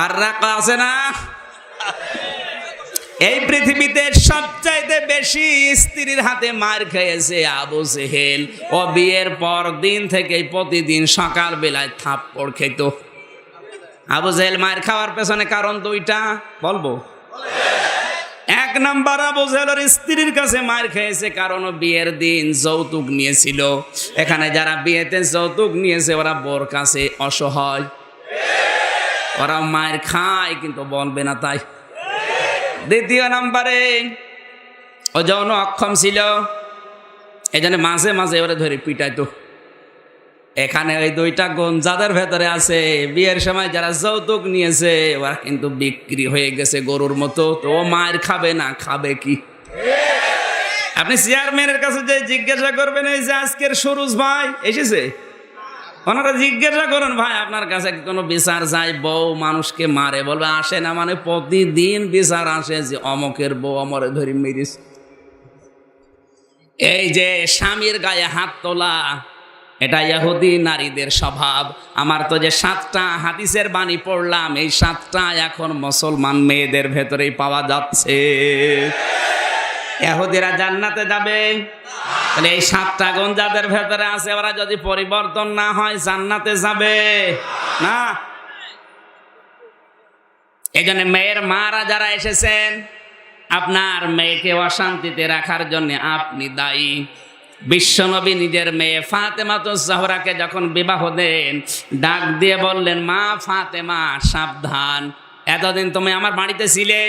আর রাখা আছে না? এই পৃথিবীতে সবচাইতে বেশি স্ত্রীর হাতে মার খেয়েছে আবু জেহেল। ও বিয়ের পর দিন থেকে প্রতিদিন সকাল বেলায় থাপ্পড় খেত। আবু জেহেল মার খাওয়ার পেছনে কারণ দুইটা বলবো। এক নাম্বার, আবু জেহেলের স্ত্রীর কাছে মার খেয়েছে কারণ বিয়ের দিন যৌতুক নিয়েছিল। এখানে যারা বিয়েতে যৌতুক নিয়েছে ওরা বোর কাছে অসহায়, ওরা মার খায় কিন্তু বলবে না তাই। দ্বিতীয় নাম্বারে, ও যৌন অক্ষম ছিল, এই জন্য মাঝে মাঝে ওরা ধরে পিটাইতো। এখানে ওই দুইটা গুণ যাদের ভেতরে আছে, বিয়ের সময় যারা যৌতুক নিয়েছে ওরা কিন্তু বিক্রি হয়ে গেছে গরুর মতো। তো ও মার খাবে না, খাবে কি? আপনি চেয়ারম্যানের কাছে যে জিজ্ঞাসা করবেন, এই যে আজকের সুরুজ ভাই এসেছে, ওনারা জিজ্ঞাসা করুন, ভাই আপনার কাছে কোনো বিচার যায়? বউ মানুষকে মারে, বলবে আসে না, মানে প্রতিদিন বিচার আসে যে অমকের বউ অমরে ধরি মেরিস। এই যে স্বামীর গায়ে হাত তোলা, এটা ইহুদি নারীদের স্বভাব। আমার তো যে 7টা হাদিসের বাণী পড়লাম, এই 7টা এখন মুসলমান মেয়েদের ভেতরেই পাওয়া যাচ্ছে। ইহুদিরা জান্নাতে যাবে, তাহলে এই 7টা গুণ যাদের ভেতরে আছে ওরা যদি পরিবর্তন না হয় জান্নাতে যাবে না। এই জন্য মেয়ের মারা যারা এসেছেন, আপনার মেয়েকে অশান্তিতে রাখার জন্য আপনি দায়ী। বিশ্বনবী নিজের মেয়ে ফাতেমাতুজ জাহরাকে যখন বিবাহ দেন, ডাক দিয়ে বললেন, মা ফাতেমা সাবধান, এতদিন তুমি আমার বাড়িতে ছিলে,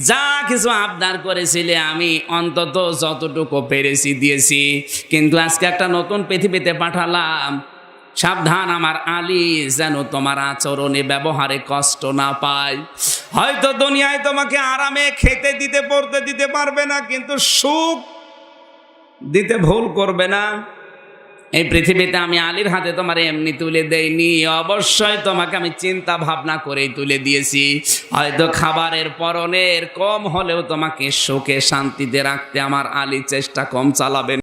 যা কিছু আবদার করেছিলে আমি অন্তত যতটুকু পেরেছি দিয়েছি, কিন্তু আজকে একটা নতুন পৃথিবীতে পাঠালাম, সাবধান আমার আলী যেন তোমার আচরণে ব্যবহারে কষ্ট না পায়। হয়তো দুনিয়ায় তোমাকে আরামে খেতে দিতে পড়তে দিতে পারবে না, কিন্তু সুখ দিতে ভুল করবে না। এই পৃথিবীতে আমি আলীর হাতে তোমার এমনি তুলে দেইনি, অবশ্যই তোমাকে আমি চিন্তা ভাবনা করেই তুলে দিয়েছি। হয়তো খাবারের পরনের কম হলেও তোমাকে সুখে শান্তিতে রাখতে আমার আলী চেষ্টা কম চালাবেন।